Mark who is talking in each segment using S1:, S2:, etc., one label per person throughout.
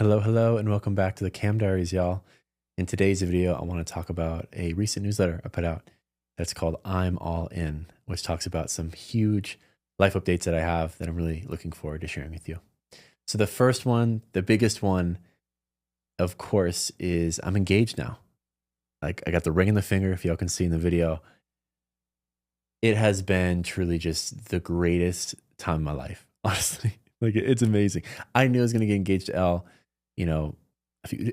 S1: Hello, and welcome back to the Cam Diaries, y'all. In today's video, I want to talk about a recent newsletter I put out that's called I'm All In, which talks about some huge life updates that I have that I'm really looking forward to sharing with you. So, the first one, the biggest one, of course, is I'm engaged now. Like, I got the ring in the finger, if y'all can see in the video. It has been truly just the greatest time of my life, honestly. Like, it's amazing. I knew I was going to get engaged to Elle, you know,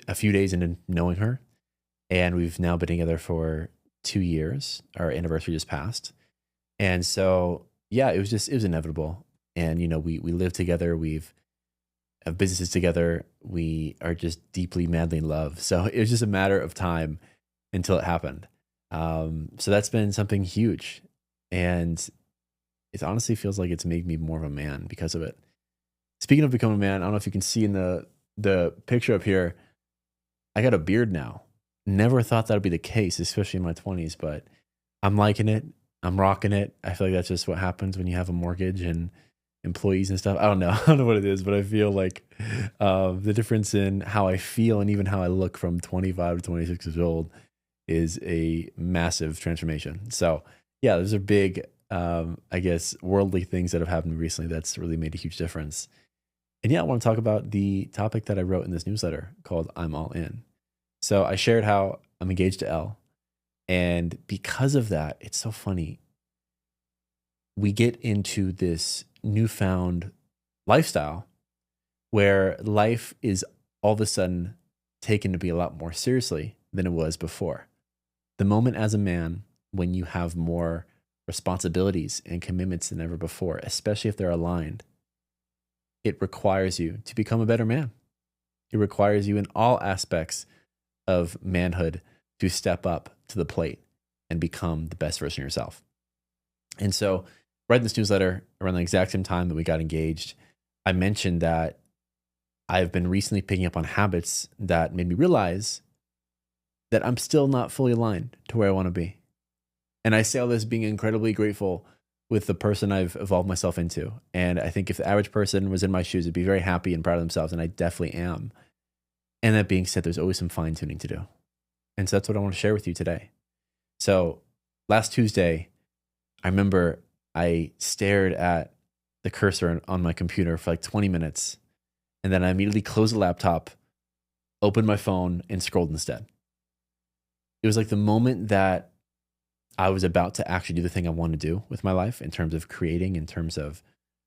S1: a few days into knowing her, and we've now been together for 2 years. Our anniversary just passed, and so yeah, it was inevitable. And we live together. We've have businesses together. We are just deeply, madly in love. So it was just a matter of time until it happened. So that's been something huge, and it honestly feels like it's made me more of a man because of it. Speaking of becoming a man, I don't know if you can see in the picture up here, I got a beard now. Never thought that would be the case, especially in my 20s, but I'm liking it. I'm rocking it. I feel like that's just what happens when you have a mortgage and employees and stuff. I don't know. I don't know what it is, but I feel like the difference in how I feel and even how I look from 25 to 26 years old is a massive transformation. So, yeah, those are big, I guess, worldly things that have happened recently that's really made a huge difference. And yeah, I want to talk about the topic that I wrote in this newsletter called I'm All In. So I shared how I'm engaged to Elle. And because of that, it's so funny. We get into this newfound lifestyle where life is all of a sudden taken to be a lot more seriously than it was before. The moment as a man when you have more responsibilities and commitments than ever before, especially if they're aligned, it requires you to become a better man. It requires you in all aspects of manhood to step up to the plate and become the best version of yourself. And so, writing this newsletter around the exact same time that we got engaged, I mentioned that I've been recently picking up on habits that made me realize that I'm still not fully aligned to where I want to be. And I say all this being incredibly grateful with the person I've evolved myself into. And I think if the average person was in my shoes, they'd be very happy and proud of themselves. And I definitely am. And that being said, there's always some fine tuning to do. And so that's what I want to share with you today. So last Tuesday, I remember I stared at the cursor on my computer for like 20 minutes. And then I immediately closed the laptop, opened my phone, and scrolled instead. It was like the moment that I was about to actually do the thing I want to do with my life in terms of creating, in terms of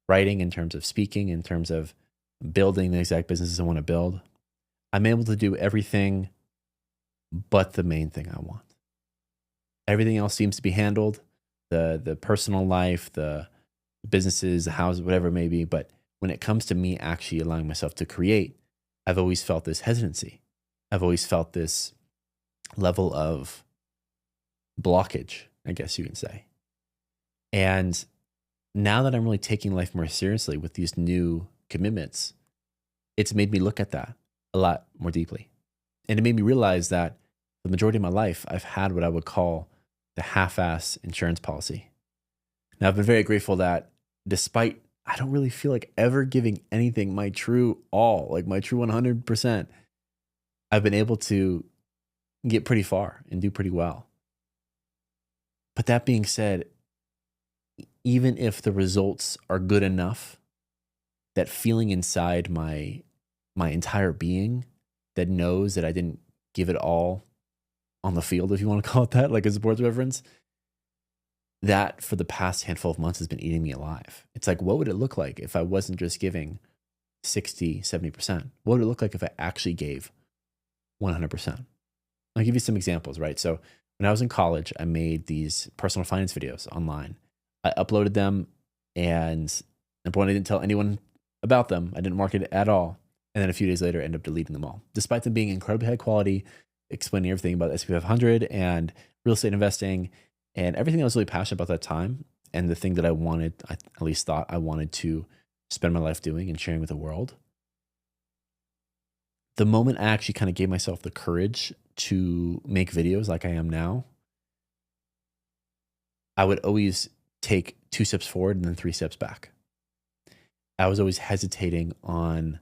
S1: writing, in terms of speaking, in terms of building the exact businesses I want to build. I'm able to do everything but the main thing I want. Everything else seems to be handled, the personal life, the businesses, the houses, whatever it may be. But when it comes to me actually allowing myself to create, I've always felt this hesitancy. I've always felt this level of blockage, I guess you can say. And now that I'm really taking life more seriously with these new commitments, it's made me look at that a lot more deeply. And it made me realize that the majority of my life, I've had what I would call the half-ass insurance policy. Now, I've been very grateful that despite I don't really feel like ever giving anything my true all, like my true 100%, I've been able to get pretty far and do pretty well. But that being said, even if the results are good enough, that feeling inside my entire being that knows that I didn't give it all on the field, if you want to call it that, like a sports reference, that for the past handful of months has been eating me alive. It's like, what would it look like if I wasn't just giving 60, 70%? What would it look like if I actually gave 100%? I'll give you some examples, right? So when I was in college, I made these personal finance videos online. I uploaded them, and number one, I didn't tell anyone about them. I didn't market it at all. And then a few days later, I ended up deleting them all, despite them being incredibly high quality, explaining everything about S&P 500 and real estate investing and everything I was really passionate about that time. And the thing that I wanted, I at least thought I wanted to spend my life doing and sharing with the world. The moment I actually kind of gave myself the courage to make videos like I am now, I would always take 2 steps forward and then 3 steps back. I was always hesitating on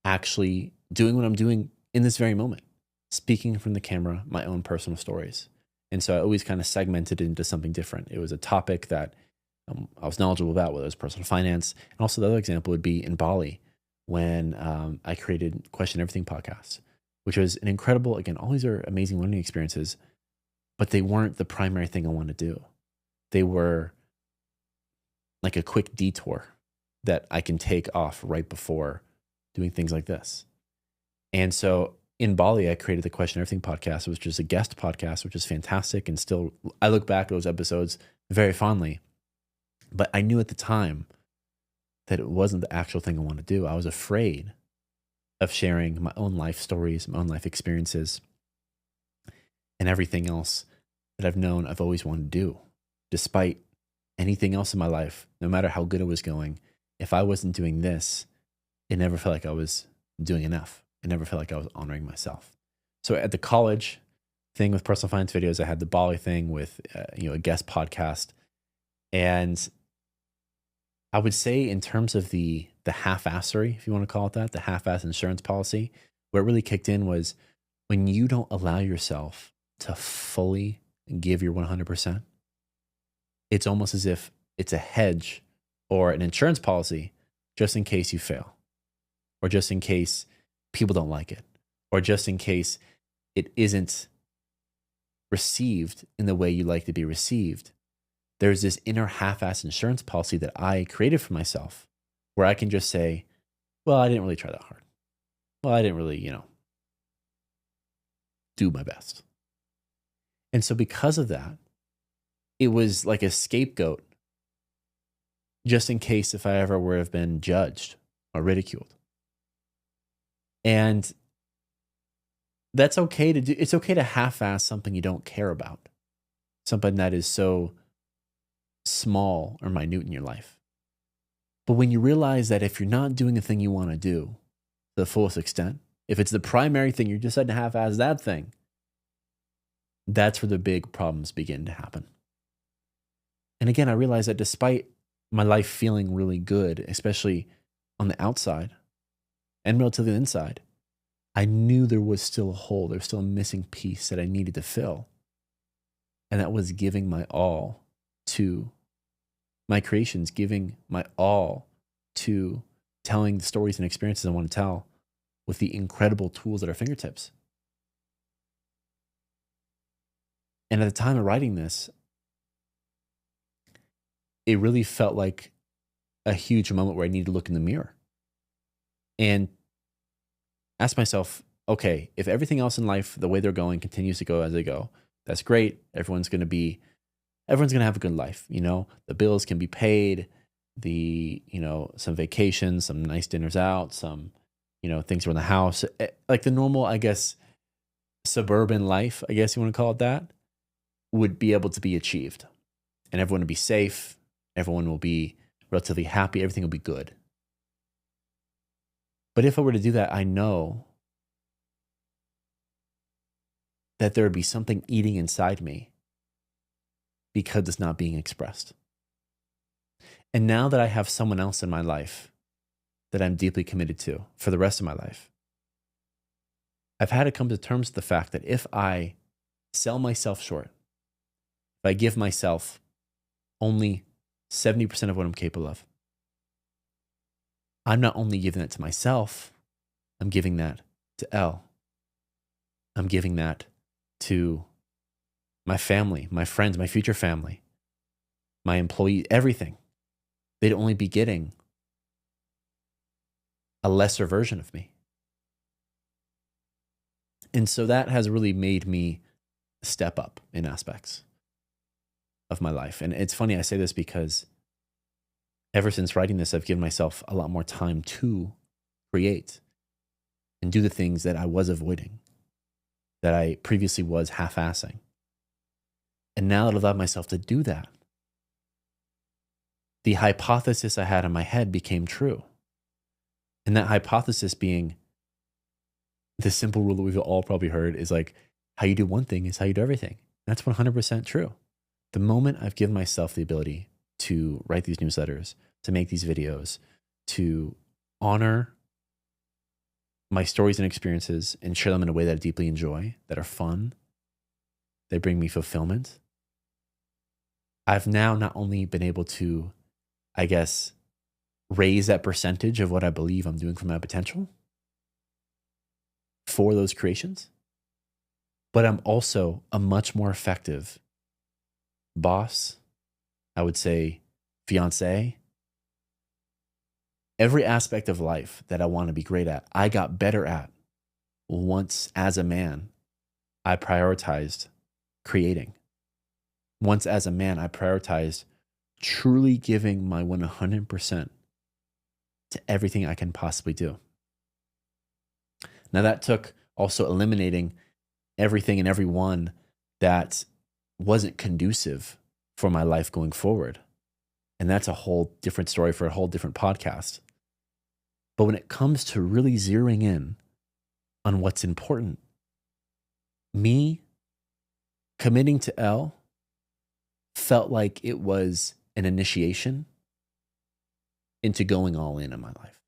S1: actually doing what I'm doing in this very moment, speaking from the camera, my own personal stories. And so I always kind of segmented it into something different. It was a topic that I was knowledgeable about, whether it was personal finance. And also the other example would be in Bali when I created Question Everything podcast, which was an incredible, again, all these are amazing learning experiences, but they weren't the primary thing I wanted to do. They were like a quick detour that I can take off right before doing things like this. And so in Bali, I created the Question Everything podcast, which is a guest podcast, which is fantastic. And still, I look back at those episodes very fondly. But I knew at the time that it wasn't the actual thing I wanted to do. I was afraid of sharing my own life stories, my own life experiences, and everything else that I've known I've always wanted to do. Despite anything else in my life, no matter how good it was going, if I wasn't doing this, it never felt like I was doing enough. It never felt like I was honoring myself. So at the college thing with personal finance videos, I had the Bali thing with a guest podcast. And I would say in terms of the half-assery, if you want to call it that, the half-ass insurance policy, what really kicked in was when you don't allow yourself to fully give your 100%, it's almost as if it's a hedge or an insurance policy just in case you fail, or just in case people don't like it, or just in case it isn't received in the way you like to be received. There's this inner half-ass insurance policy that I created for myself where I can just say, well, I didn't really try that hard. Well, I didn't really, do my best. And so because of that, it was like a scapegoat just in case if I ever would have been judged or ridiculed. And that's okay to do. It's okay to half-ass something you don't care about, something that is so small or minute in your life. But when you realize that if you're not doing the thing you want to do to the fullest extent, if it's the primary thing, you're deciding to half-ass that thing, that's where the big problems begin to happen. And again, I realized that despite my life feeling really good, especially on the outside and relatively the inside, I knew there was still a hole. There was still a missing piece that I needed to fill. And that was giving my all to my creations, giving my all to telling the stories and experiences I want to tell with the incredible tools at our fingertips. And at the time of writing this, it really felt like a huge moment where I needed to look in the mirror and ask myself, okay, if everything else in life, the way they're going continues to go as they go, that's great. Everyone's going to have a good life. The bills can be paid, some vacations, some nice dinners out, some, things around the house, like the normal, I guess, suburban life, I guess you want to call it that, would be able to be achieved. And everyone will be safe. Everyone will be relatively happy. Everything will be good. But if I were to do that, I know that there would be something eating inside me because it's not being expressed. And now that I have someone else in my life that I'm deeply committed to for the rest of my life, I've had to come to terms with the fact that if I sell myself short, if I give myself only 70% of what I'm capable of, I'm not only giving that to myself, I'm giving that to Elle. I'm giving that to my family, my friends, my future family, my employees, everything. They'd only be getting a lesser version of me. And so that has really made me step up in aspects of my life. And it's funny I say this because ever since writing this, I've given myself a lot more time to create and do the things that I was avoiding, that I previously was half-assing. And now that I've allowed myself to do that, the hypothesis I had in my head became true. And that hypothesis being the simple rule that we've all probably heard is like, how you do one thing is how you do everything. That's 100% true. The moment I've given myself the ability to write these newsletters, to make these videos, to honor my stories and experiences and share them in a way that I deeply enjoy, that are fun, they bring me fulfillment. I've now not only been able to, I guess, raise that percentage of what I believe I'm doing for my potential for those creations, but I'm also a much more effective boss, I would say fiance. Every aspect of life that I want to be great at, I got better at once as a man I prioritized creating. Once as a man, I prioritized truly giving my 100% to everything I can possibly do. Now, that took also eliminating everything and everyone that wasn't conducive for my life going forward. And that's a whole different story for a whole different podcast. But when it comes to really zeroing in on what's important, me committing to Elle felt like it was an initiation into going all in my life.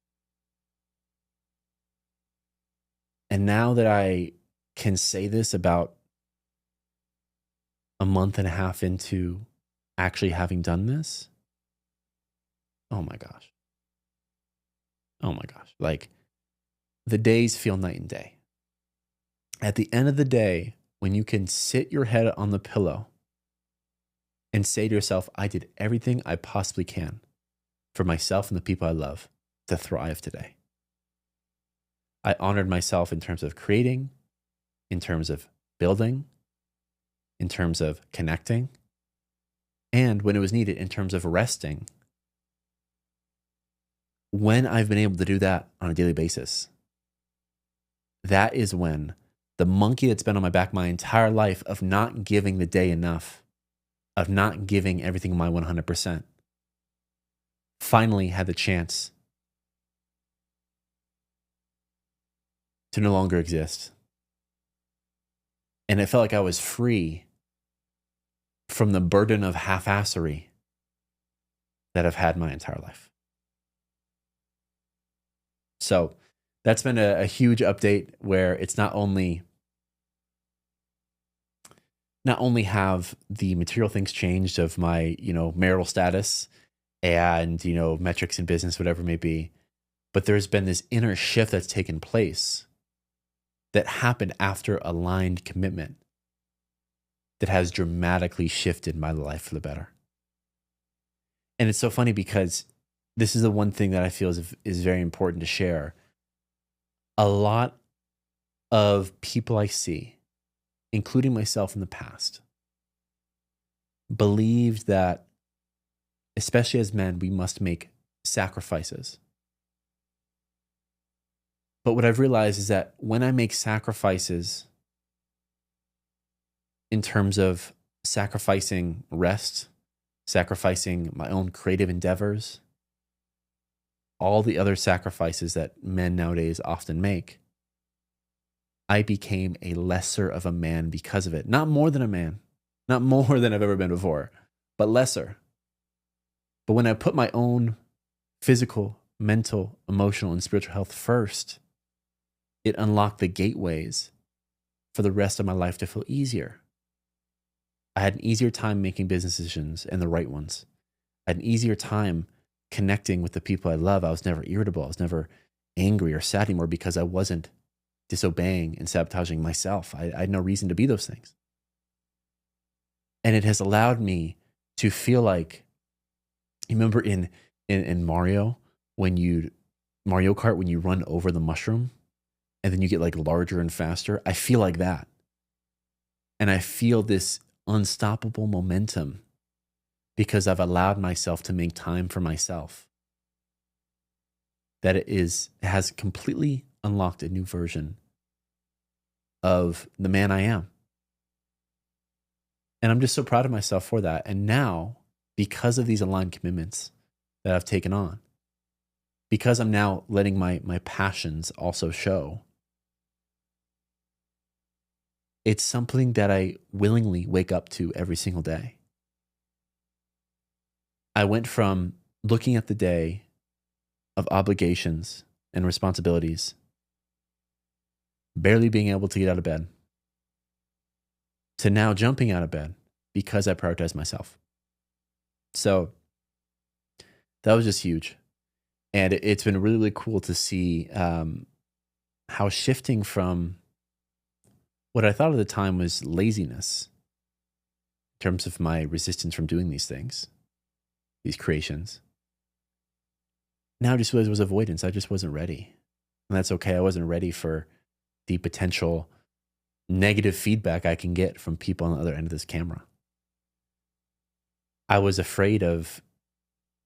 S1: And now that I can say this about a month and a half into actually having done this, oh my gosh. Oh my gosh. Like, the days feel night and day. At the end of the day, when you can sit your head on the pillow and say to yourself, I did everything I possibly can for myself and the people I love to thrive today. I honored myself in terms of creating, in terms of building, in terms of connecting, and when it was needed, in terms of resting. When I've been able to do that on a daily basis, that is when the monkey that's been on my back my entire life of not giving the day enough, of not giving everything my 100%, finally had the chance to no longer exist. And it felt like I was free from the burden of half-assery that I've had my entire life. So that's been a huge update where it's not only have the material things changed of my, marital status and, metrics in business, whatever it may be, but there's been this inner shift that's taken place that happened after aligned commitment that has dramatically shifted my life for the better. And it's so funny because this is the one thing that I feel is very important to share. A lot of people I see, including myself in the past, believed that, especially as men, we must make sacrifices. But what I've realized is that when I make sacrifices in terms of sacrificing rest, sacrificing my own creative endeavors, all the other sacrifices that men nowadays often make, I became a lesser of a man because of it. Not more than a man, not more than I've ever been before, but lesser. But when I put my own physical, mental, emotional, and spiritual health first, it unlocked the gateways for the rest of my life to feel easier. I had an easier time making business decisions and the right ones. I had an easier time connecting with the people I love. I was never irritable. I was never angry or sad anymore because I wasn't disobeying and sabotaging myself. I had no reason to be those things. And it has allowed me to feel like, you remember in Mario Kart, when you run over the mushroom and then you get like larger and faster? I feel like that. And I feel this unstoppable momentum because I've allowed myself to make time for myself. That it has completely unlocked a new version of the man I am. And I'm just so proud of myself for that. And now, because of these aligned commitments that I've taken on, because I'm now letting my passions also show, it's something that I willingly wake up to every single day. I went from looking at the day of obligations and responsibilities barely being able to get out of bed, to now jumping out of bed because I prioritized myself. So that was just huge. And it's been really, really cool to see how shifting from what I thought at the time was laziness in terms of my resistance from doing these things, these creations, now just was avoidance. I just wasn't ready. And that's okay. I wasn't ready for the potential negative feedback I can get from people on the other end of this camera. I was afraid of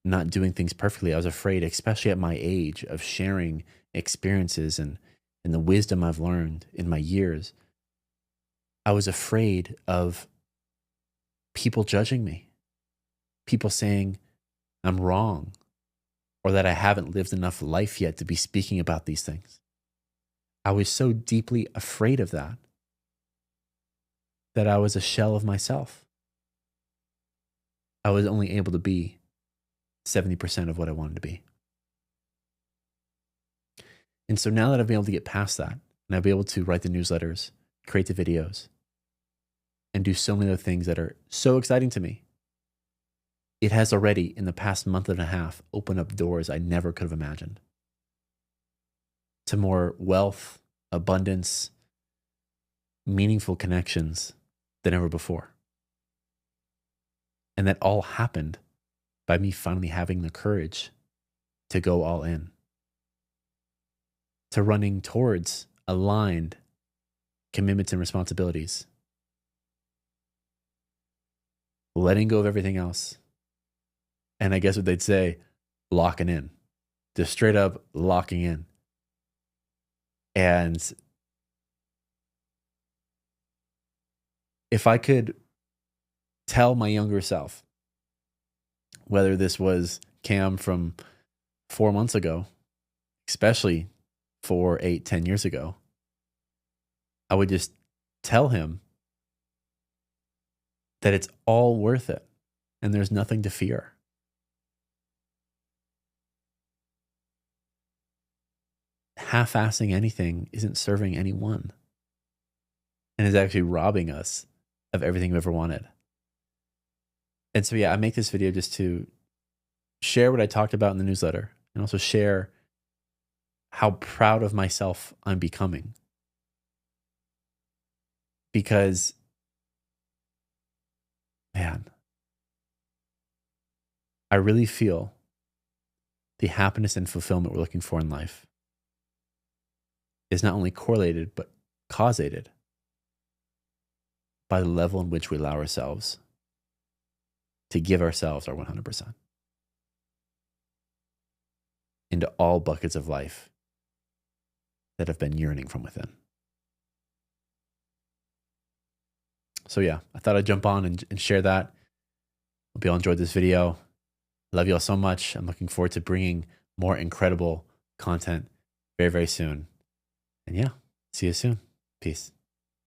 S1: not doing things perfectly. I was afraid, especially at my age, of sharing experiences and the wisdom I've learned in my years. I was afraid of people judging me, people saying I'm wrong, or that I haven't lived enough life yet to be speaking about these things. I was so deeply afraid of that I was a shell of myself. I was only able to be 70% of what I wanted to be. And so now that I've been able to get past that, and I've been able to write the newsletters, create the videos, and do so many other things that are so exciting to me, it has already, in the past month and a half, opened up doors I never could have imagined to more wealth, abundance, meaningful connections than ever before. And that all happened by me finally having the courage to go all in, to running towards aligned commitments and responsibilities, letting go of everything else. And I guess what they'd say, locking in, just straight up locking in. And if I could tell my younger self, whether this was Cam from 4 months ago, especially 4, 8, 10 years ago, I would just tell him that it's all worth it and there's nothing to fear. Half-assing anything isn't serving anyone and is actually robbing us of everything we've ever wanted. And so, yeah, I make this video just to share what I talked about in the newsletter and also share how proud of myself I'm becoming. Because, man, I really feel the happiness and fulfillment we're looking for in life is not only correlated, but causated by the level in which we allow ourselves to give ourselves our 100% into all buckets of life that have been yearning from within. So yeah, I thought I'd jump on and share that. Hope you all enjoyed this video. Love you all so much. I'm looking forward to bringing more incredible content very, very soon. And yeah, see you soon. Peace.